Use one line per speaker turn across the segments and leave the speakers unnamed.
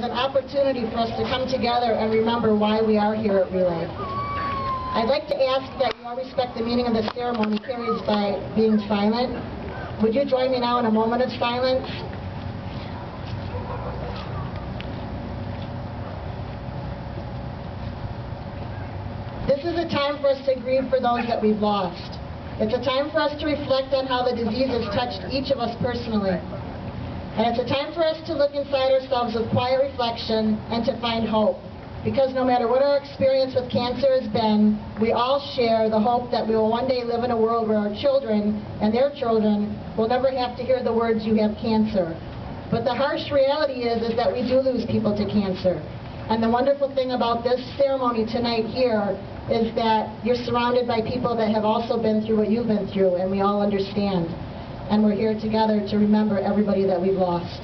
an opportunity for us to come together and remember why we are here at Relay. I'd like to ask that you all respect the meaning of the ceremony carries by being silent. Would you join me now in a moment of silence? This is a time for us to grieve for those that we've lost. It's a time for us to reflect on how the disease has touched each of us personally. And it's a time for us to look inside ourselves with quiet reflection and to find hope. Because no matter what our experience with cancer has been, we all share the hope that we will one day live in a world where our children and their children will never have to hear the words, "You have cancer." But the harsh reality is that we do lose people to cancer. And the wonderful thing about this ceremony tonight here is that you're surrounded by people that have also been through what you've been through, and we all understand. And we're here together to remember everybody that we've lost.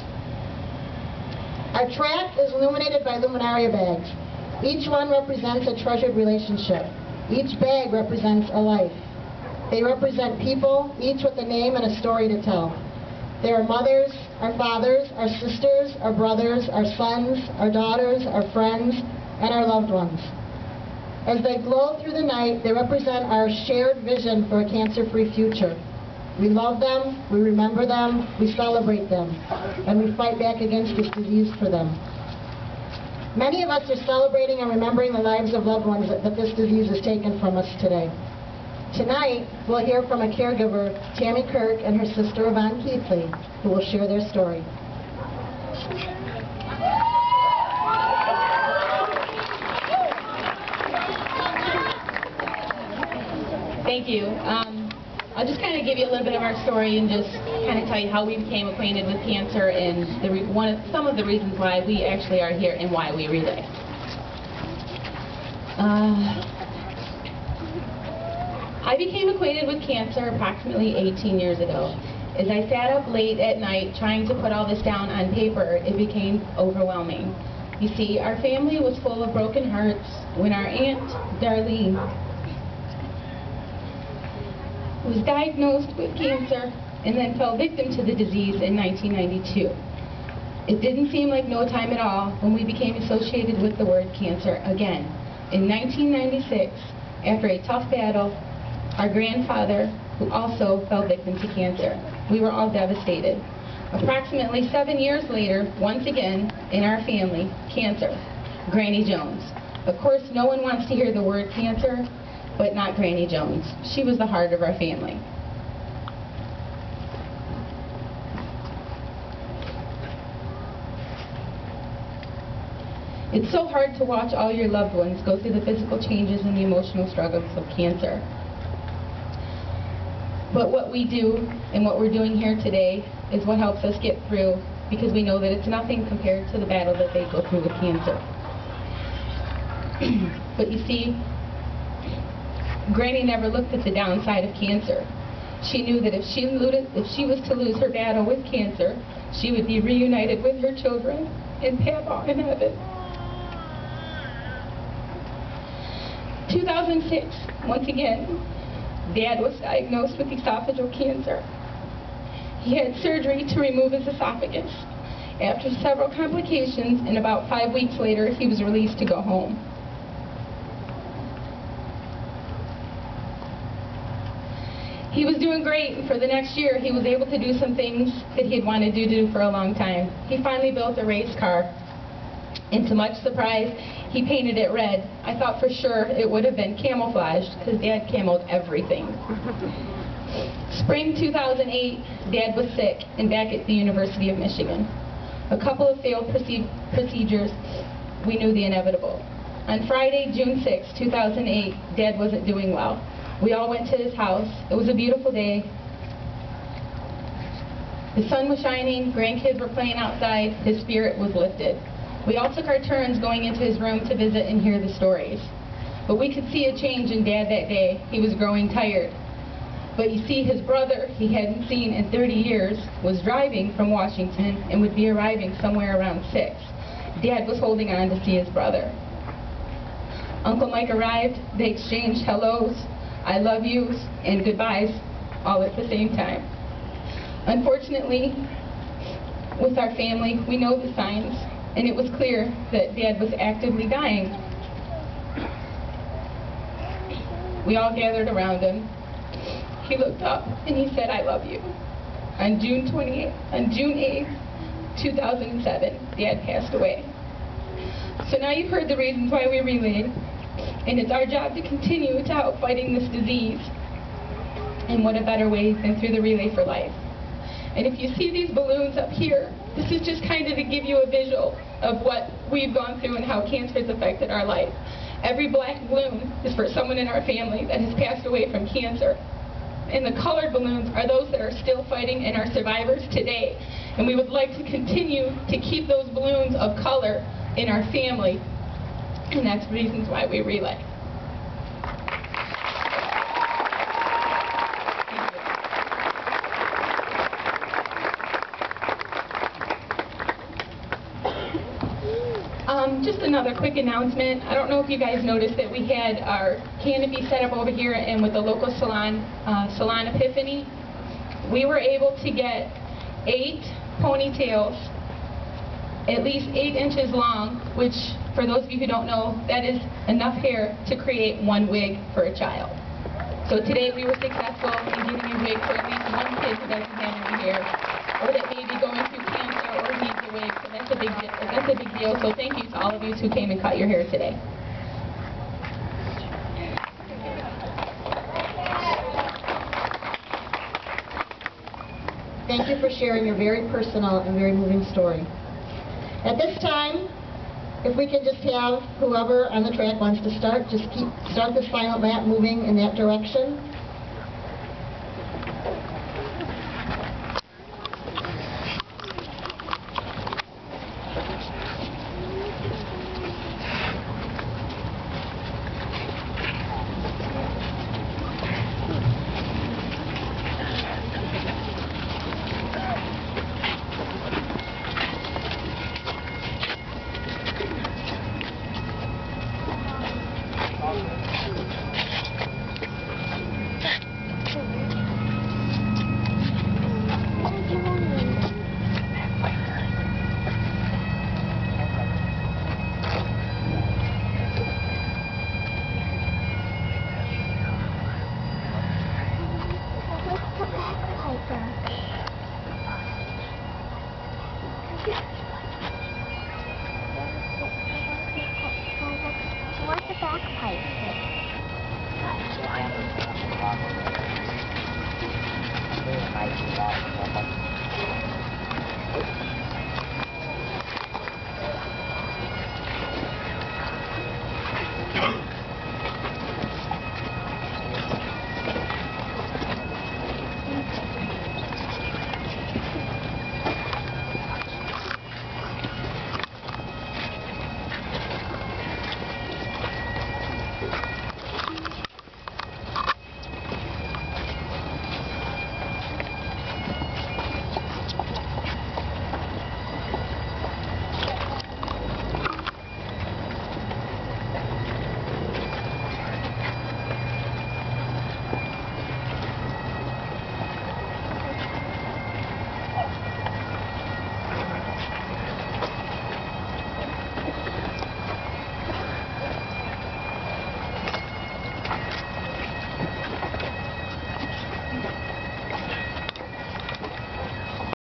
Our track is illuminated by Luminaria bags. Each one represents a treasured relationship. Each bag represents a life. They represent people, each with a name and a story to tell. They are mothers, our fathers, our sisters, our brothers, our sons, our daughters, our friends, and our loved ones. As they glow through the night, they represent our shared vision for a cancer-free future. We love them, we remember them, we celebrate them, and we fight back against this disease for them. Many of us are celebrating and remembering the lives of loved ones that this disease has taken from us today. Tonight, we'll hear from a caregiver, Tammy Kirk, and her sister, Yvonne Keithley, who will share their story.
Thank you. I'll just kind of give you a little bit of our story and just kind of tell you how we became acquainted with cancer and some of the reasons why we actually are here and why we relay. I became acquainted with cancer approximately 18 years ago. As I sat up late at night trying to put all this down on paper, it became overwhelming. You see, our family was full of broken hearts when our Aunt Darlene was diagnosed with cancer and then fell victim to the disease in 1992. It didn't seem like no time at all when we became associated with the word cancer again. In 1996, after a tough battle, our grandfather, who also fell victim to cancer, we were all devastated. Approximately 7 years later, once again, in our family, cancer, Granny Jones. Of course, no one wants to hear the word cancer, but not Granny Jones. She was the heart of our family. It's so hard to watch all your loved ones go through the physical changes and the emotional struggles of cancer. But what we do and what we're doing here today is what helps us get through, because we know that it's nothing compared to the battle that they go through with cancer. But you see, Granny never looked at the downside of cancer. She knew that if she was to lose her battle with cancer, she would be reunited with her children in Papa in heaven. 2006, once again, Dad was diagnosed with esophageal cancer. He had surgery to remove his esophagus. After several complications, and about 5 weeks later, he was released to go home. He was doing great, and for the next year, he was able to do some things that he had wanted to do for a long time. He finally built a race car, and to much surprise, he painted it red. I thought for sure it would have been camouflaged, because Dad camoed everything. Spring 2008, Dad was sick and back at the University of Michigan. A couple of failed procedures, we knew the inevitable. On Friday, June 6, 2008, Dad wasn't doing well. We all went to his house. It was a beautiful day. The sun was shining, grandkids were playing outside, his spirit was lifted. We all took our turns going into his room to visit and hear the stories. But we could see a change in Dad that day. He was growing tired. But you see, his brother, he hadn't seen in 30 years, was driving from Washington and would be arriving somewhere around 6. Dad was holding on to see his brother. Uncle Mike arrived. They exchanged hellos, I love yous, and goodbyes, all at the same time. Unfortunately, with our family, we know the signs. and it was clear that Dad was actively dying. We all gathered around him. He looked up and he said, "I love you." On June 8th, 2007, Dad passed away. So now you've heard the reasons why we relayed, and it's our job to continue to help fighting this disease. And what a better way than through the Relay for Life. And if you see these balloons up here, this is just kind of to give you a visual of what we've gone through and how cancer has affected our life. Every black balloon is for someone in our family that has passed away from cancer. And the colored balloons are those that are still fighting and are survivors today. And we would like to continue to keep those balloons of color in our family. And that's reasons why we relay. Just another quick announcement. I don't know if you guys noticed that we had our canopy set up over here and with the local salon, Salon Epiphany. We were able to get 8 ponytails, at least 8 inches long, which for those of you who don't know, that is enough hair to create 1 wig for a child. So today we were successful in getting a wig for at least 1 kid who doesn't have any hair, or that may be going through cancer or needs a wig. So that's a big deal. So thank you to all of you who came and cut your hair today.
Thank you for sharing your very personal and very moving story. At this time, if we could just have whoever on the track wants to start, just start this final lap moving in that direction.